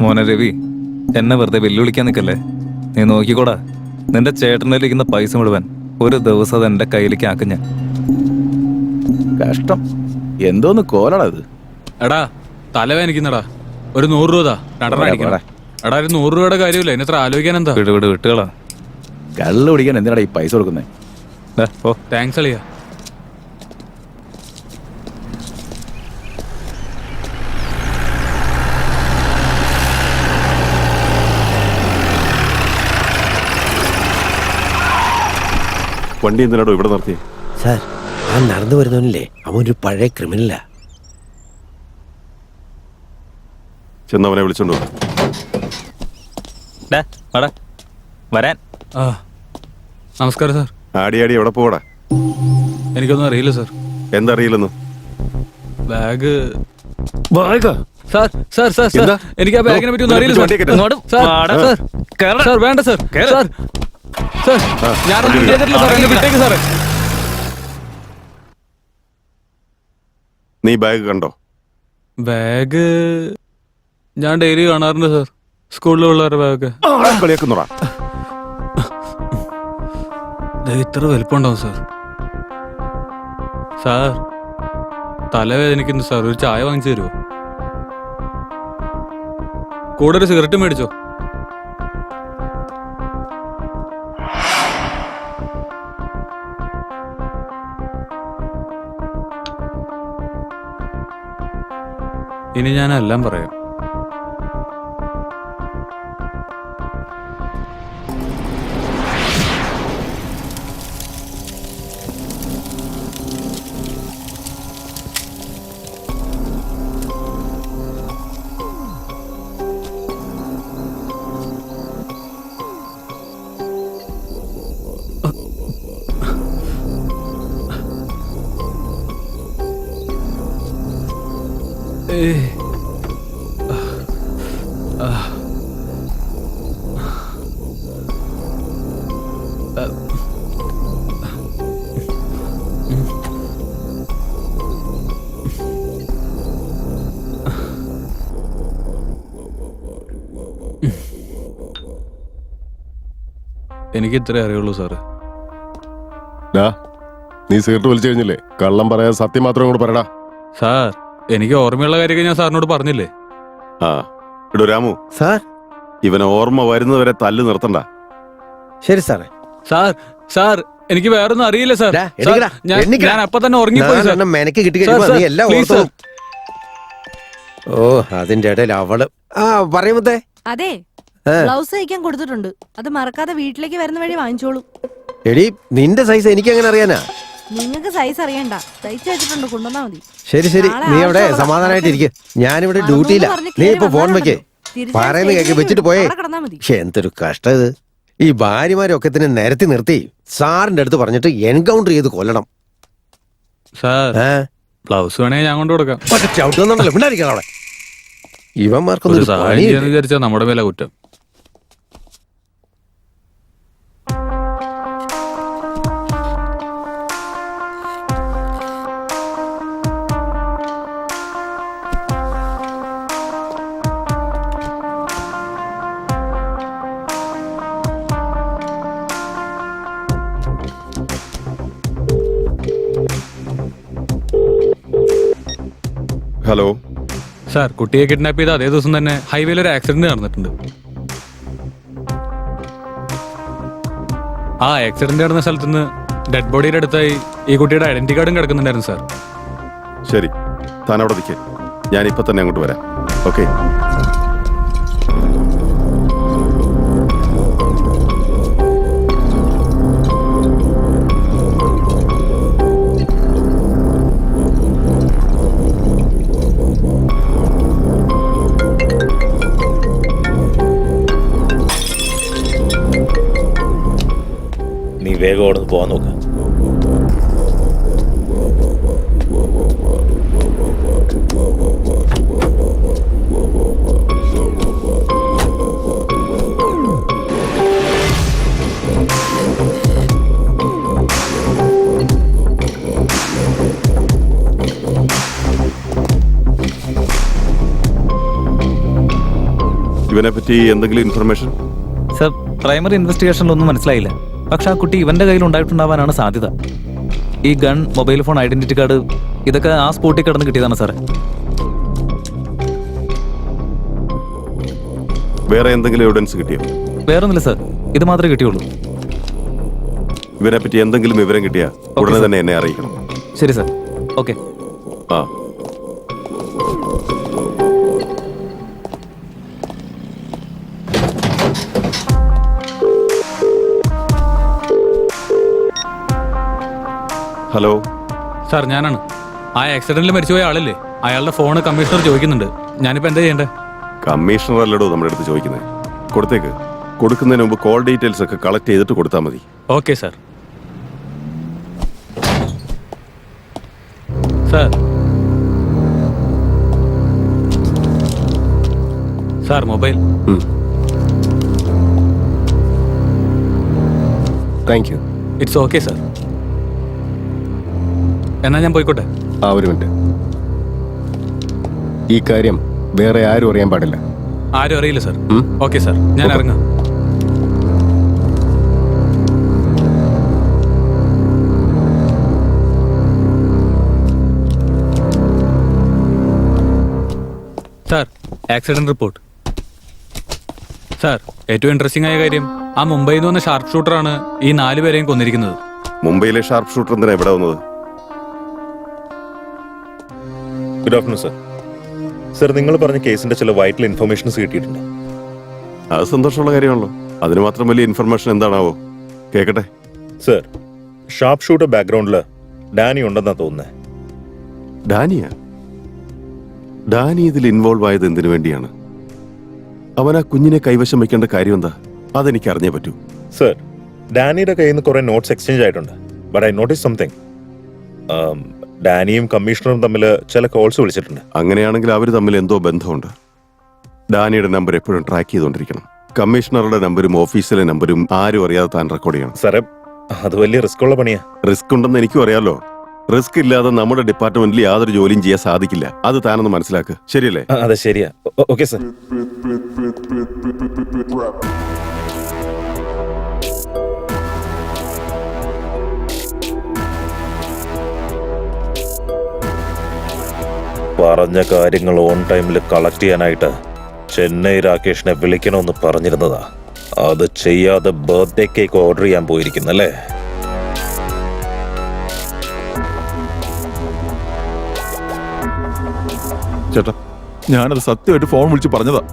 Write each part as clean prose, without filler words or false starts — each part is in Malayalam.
മോനെ രവി, എന്നെ വെറുതെ വെല്ലുവിളിക്കാൻ നിൽക്കല്ലേ. നീ നോക്കിക്കോടാ, നിന്റെ ചേട്ടൻ്റെ ഇരിക്കുന്ന പൈസ മുഴുവൻ ഒരു ദിവസം അത് എൻ്റെ കയ്യിലേക്ക് ആക്കും ഞാൻ. കഷ്ടം, എന്തോന്ന് കോലടാ ഇത്. എടാ തലവേനിക്കുന്നടാ, ഒരു 100 രൂപ രണ്ടെണ്ണം. എടാ ഒരു 100 രൂപയുടെ കാര്യമില്ല, എന്നെ എത്ര ആലോചിക്കാൻ എന്താ. വിട്ടുകളാ. കള്ളു പിടിക്കാൻ എന്തിനാടാ ഈ പൈസ കൊടുക്കുന്നേ? ഓ താങ്ക്സ് അളിയാ. വണ്ടി എന്തിനാടോ ഇവിടെ നിർത്തി? സാർ, ആ നടന്നു വരുന്നവനില്ലേ, അവൻ ഒരു പഴയ ക്രിമിനലാ. ചെന്നവനെ വിളിച്ചോണ്ടോ. വരാൻ. ആ നമസ്കാരം സാർ. ആടി എവിടെ പോടാ? എനിക്കൊന്നും അറിയില്ല സാർ. എന്തറിയില്ലെന്ന്? Bag sir sir sir sir, എനിക്ക് ആ ബാഗിനെ പറ്റി ഒന്നും അറിയില്ല സാർ. സാർ വേണ്ട സാർ. സാർ സാർ ഞാനൊന്നും ചെയ്തിട്ടില്ല സാർ, എന്നെ വിട്ടേക്ക് സാറേ. നീ ബാഗ് കണ്ടോ? ബാഗ് ഞാൻ ഡെയിലി കാണാറുണ്ട് സാർ, സ്കൂളിലുള്ളവരുടെ ബാഗൊക്കെ. കളിയാക്കുന്നുടാ. ഇത്ര വലിപ്പമുണ്ടാവും സാർ. സാർ തലവേദനിക്കുന്നു സാർ, ഒരു ചായ വാങ്ങിച്ചു തരുമോ? കൂടെ ഒരു സിഗരറ്റ് മേടിച്ചോ? ഇനി ഞാനെല്ലാം പറയാം. എനിക്ക് ഇത്രേ അറിയുള്ളൂ സാറ്. നീ സിഗരറ്റ് വലിച്ചു കഴിഞ്ഞില്ലേ? കള്ളം പറയാൻ സത്യം മാത്രം കൂടെ പറയടാ. സാർ എനിക്ക് ഓർമ്മയുള്ള കാര്യമൊക്കെ ഞാൻ സാറിനോട് പറഞ്ഞില്ലേ? ആ ഇടോ രാമു, സാർ. ഇവനെ ഓർമ്മ വരുന്നവരെ തല്ല് നിർത്തണ്ട. ശരി സാറേ. സാർ സാർ എനിക്ക് വേറൊന്നും അറിയില്ല സാർ. ഡാ, എണീക്കടാ, എണീക്കടാ. ഞാൻ അപ്പൊ തന്നെ ഉറങ്ങിപ്പോയി സാർ. മെനക്ക് കിട്ടി സാർ, കഴിയുമ്പോ നീ എല്ലാം പ്ലീസ് ഓർത്തു. ഓ അതിന്റെ ഇടയിൽ അവള് പറയുമ്പത്തേ. അതെ, ബ്ലൗസ് തയ്ക്കാൻ കൊടുത്തിട്ടുണ്ട്, അത് മറക്കാതെ വീട്ടിലേക്ക് വരുന്ന വഴി വാങ്ങിച്ചോളൂ. എടി നിന്റെ സൈസ് എനിക്ക് എങ്ങനെ അറിയാനാ? നിങ്ങൾക്ക് സൈസ് അറിയണ്ട, തയ്ച്ചു വെച്ചിട്ടുണ്ട്, കൊണ്ടുവന്നാ മതി. ശരി ശരി, നീ അവിടെ സമാധാനമായിട്ട് ഇരിക്കും. ഞാനിവിടെ ഡ്യൂട്ടിയില്ല. നീ ഇപ്പൊ ഫോൺ വെക്കേ, പറയുന്ന കേക്ക് വെച്ചിട്ട് പോയേ. എന്തൊരു കഷ്ടം ഇത്. ഈ ഭാര്യമാരൊക്കെ തന്നെ നിരത്തി നിർത്തി സാറിന്റെ അടുത്ത് പറഞ്ഞിട്ട് എൻകൗണ്ടർ ചെയ്ത് കൊല്ലണം. സാർ ബ്ലൗസ് വേണേ ഞാൻ കൊണ്ടു കൊടുക്കാം. ചവിട്ടുന്നുണ്ടല്ലോ, പിണ്ടായിരിക്കണം അവിടെ. ഇവന്മാർക്കൊന്നും ഒരു സഹായം പണിയില്ല. ചെയ്യാന്ന് വിചാരിച്ചാ നമ്മുടെ മേലെ കുറ്റം. ഹലോ സാർ, കുട്ടിയെ കിഡ്നാപ്പ് ചെയ്ത അതേ ദിവസം തന്നെ ഹൈവേയിൽ ഒരു ആക്സിഡന്റ് നടന്നിട്ടുണ്ട്. ആ ആക്സിഡന്റ് നടന്ന സ്ഥലത്ത് നിന്ന് ഡെഡ് ബോഡിയുടെ അടുത്തായി ഈ കുട്ടിയുടെ ഐഡന്റിറ്റി കാർഡും കിടക്കുന്നുണ്ടായിരുന്നു സാർ. ശരി, താൻ അവിടെ നിൽക്കേ, ഞാൻ ഇപ്പൊ തന്നെ അങ്ങോട്ട് വരാം. ഓക്കെ. നീ വേഗം അവിടെ നിന്ന് പോകാൻ നോക്കാം. ഇവനെ പറ്റി എന്തെങ്കിലും ഇൻഫർമേഷൻ? സർ, പ്രൈമറി ഇൻവെസ്റ്റിഗേഷനിലൊന്നും മനസ്സിലായില്ല. പക്ഷെ ആ കുട്ടി ഇവന്റെ കയ്യിൽ ഉണ്ടായിട്ടുണ്ടാവാനാണ് സാധ്യത. ഈ gun, mobile phone, identity card ഇതൊക്കെ ആ സ്പോട്ടിൽ കിടന്ന് കിട്ടിയതാണ് സാറേ. വേറെ എന്തെങ്കിലും എവിഡൻസ് കിട്ടിയോ? വേറൊന്നുമില്ല സർ, ഇത് മാത്രമേ കിട്ടിയുള്ളൂ. ഇവനെ പറ്റി എന്തെങ്കിലും വിവരം കിട്ടിയാ ഉടനെ തന്നെ എന്നെ അറിയിക്കണം. ശരി സർ. ഓക്കെ. ആ ഹലോ സാർ, ഞാനാണ്. ആ ആക്സിഡന്റിൽ മരിച്ചുപോയ ആളല്ലേ? അയാളുടെ ഫോണ് കമ്മീഷണർ ചോദിക്കുന്നുണ്ട്. ഞാനിപ്പോ എന്താ ചെയ്യണ്ടേ? കമ്മീഷണർ അല്ലടോ നമ്മുടെ അടുത്ത് ചോദിക്കുന്നത്. കൊടുത്തേക്ക്. കൊടുക്കുന്നതിന് മുമ്പ് കോൾ ഡീറ്റെയിൽസ് ഒക്കെ കളക്ട് ചെയ്തിട്ട് കൊടുത്താൽ മതി. Okay sir. Sir, sir mobile. Thank you. It's okay sir. എന്നാ ഞാൻ പോയിക്കോട്ടെ? ഒരു മിനിറ്റ്. ഈ കാര്യം വേറെ ആരും അറിയാൻ പാടില്ല. ആരും അറിയില്ല സാർ. ഓക്കെ സാർ, ഞാൻ ഇറങ്ങാം. Sir, accident report. സാർ, ഏറ്റവും ഇൻട്രസ്റ്റിംഗ് ആയ കാര്യം, ആ മുംബൈയിൽ നിന്ന് വന്ന ഷാർപ്പ് ഷൂട്ടറാണ് ഈ 4 പേരെയും കൊന്നിരിക്കുന്നത്. മുംബൈയിലെ ഷാർപ്പ് ഷൂട്ടർ എന്തിനാ ഇവിടെ വന്നത്? Good afternoon sir. സർ, നിങ്ങൾ പറഞ്ഞ കേസിന്റെ ചില വൈറ്റൽ ഇൻഫർമേഷൻസ് കിട്ടിയിട്ടുണ്ട്. അത് സന്തോഷമുള്ള കാര്യമാണല്ലോ. അതിന് മാത്രം വലിയ ഇൻഫർമേഷൻ എന്താണാവോ? കേക്കട്ടെ. സർ, ഷാർപ്പ് ഷൂട്ടർ ബാക്ക്ഗ്രൗണ്ടിൽ ഡാനി ഉണ്ടെന്നാ തോന്നുന്നത്. ഡാനിയാ? ഡാനി ഇതിൽ ഇൻവോൾവ് ആയത് എന്തിനു വേണ്ടിയാണ്? അവൻ ആ കുഞ്ഞിനെ കൈവശം വെക്കേണ്ട കാര്യം എന്താ? അതെനിക്ക് അറിഞ്ഞേ പറ്റൂ. സർ, ഡാനിയുടെ കയ്യിൽ നിന്ന് കുറെ നോട്ട്സ് എക്സ്ചേഞ്ച് ആയിട്ടുണ്ട്. But I notice something. ഡാനിയും കമ്മീഷണറും തമ്മിൽ ചില കോൾസ് വിളിച്ചിട്ടുണ്ട്. അങ്ങനെയാണെങ്കിൽ അവർ തമ്മിൽ എന്തോ ബന്ധമുണ്ട്. ഡാനിയുടെ നമ്പർ എപ്പോഴും ട്രാക്ക് ചെയ്തുകൊണ്ടിരിക്കണം. കമ്മീഷണറുടെ നമ്പരും ഓഫീസിലെ നമ്പരും ആരും അറിയാതെ താൻ റെക്കോർഡ് ചെയ്യണം. സാറേ, അത് വലിയ റിസ്ക് ഉള്ള പണിയാ. റിസ്ക് ഉണ്ടെന്ന് എനിക്കും അറിയാലോ. റിസ്ക് ഇല്ലാതെ നമ്മുടെ ഡിപ്പാർട്ട്മെന്റിൽ യാതൊരു ജോലിയും ചെയ്യാൻ സാധിക്കില്ല. അത് താനൊന്ന് മനസ്സിലാക്കുക. ശരിയല്ലേ? അതെ, ശരിയാ. Okay sir. പറഞ്ഞ കാര്യങ്ങൾ ഓൺ ടൈമിൽ കളക്ട് ചെയ്യാനായിട്ട് ചെന്നൈ രാകേഷിനെ വിളിക്കണമെന്ന് പറഞ്ഞിരുന്നതാ. അത് ചെയ്യാതെ ബർത്ത്ഡേ കേക്ക് ഓർഡർ ചെയ്യാൻ പോയിരിക്കുന്നല്ലേ? ചേട്ടാ, ഞാനത് സത്യമായിട്ട് ഫോൺ വിളിച്ച് പറഞ്ഞതാ.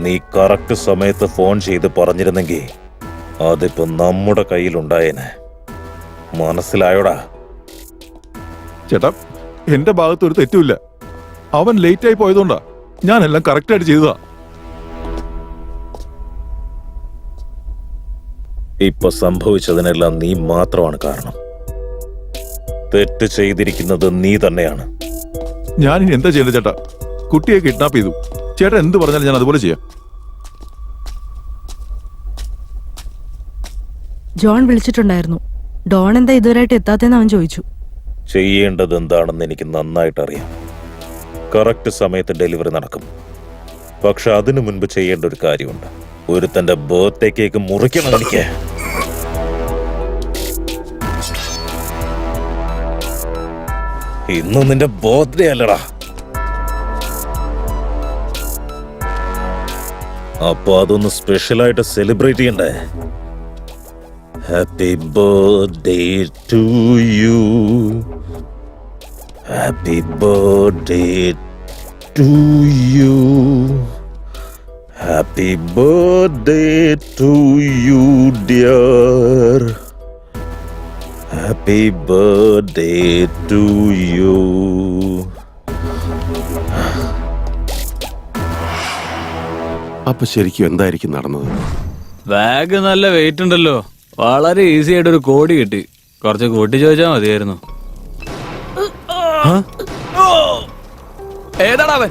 നീ കറക്റ്റ് സമയത്ത് ഫോൺ ചെയ്ത് പറഞ്ഞിരുന്നെങ്കിൽ അതിപ്പോ നമ്മുടെ കയ്യിലുണ്ടായേനെ. മനസ്സിലായോടാ? ചേട്ടാ, എന്റെ ഭാഗത്ത് ഒരു തെറ്റുമില്ല. അവൻ ലേറ്റ് ആയി പോയതുകൊണ്ടാ. ഞാനെല്ലാം കറക്റ്റായിട്ട് ചെയ്തതാ. ഇപ്പൊ സംഭവിച്ചതിനെല്ലാം നീ മാത്രമാണ് കാരണം. തെറ്റ് ചെയ്തിരിക്കുന്നത് നീ തന്നെയാണ്. ഞാനിനി എന്താ ചെയ്യേണ്ടത് ചേട്ടാ? കുട്ടിയെ കിഡ്നാപ്പ് ചെയ്തു. ചേട്ടാ എന്ത് പറഞ്ഞാലും ഞാൻ അതുപോലെ ചെയ്യാം. ജോൺ വിളിച്ചിട്ടുണ്ടായിരുന്നു. ഡോൺ എന്താ ഇതുവരെയായിട്ട് എത്താത്തെന്ന് അവൻ ചോദിച്ചു. ചെയ്യേണ്ടത് എന്താണെന്ന് എനിക്ക് നന്നായിട്ട് അറിയാം. കറക്റ്റ് സമയത്ത് ഡെലിവറി നടക്കും. പക്ഷെ അതിനു മുൻപ് ചെയ്യേണ്ട ഒരു കാര്യമുണ്ട്. ഒരുത്തന്റെ ബർത്ത്ഡേ കേക്ക് മുറിക്കണം എനിക്ക്. ഇന്ന് നിന്റെ ബർത്ത്ഡേ അല്ലടാ. അപ്പൊ അതൊന്ന് സ്പെഷ്യലായിട്ട് സെലിബ്രേറ്റ് ചെയ്യണ്ടേ? Happy birthday to you. Happy birthday to you. Happy birthday to you dear. Happy birthday to you. അപ്പൊ ശരിക്കും എന്തായിരിക്കും നടന്നത്? ബാഗ് നല്ല വെയിറ്റ് ഉണ്ടല്ലോ. വളരെ ഈസി ആയിട്ട് ഒരു കോടി കിട്ടി. കുറച്ച് കൂട്ടി ചോദിച്ചാൽ മതിയായിരുന്നു. ഏതാടാ അവൻ?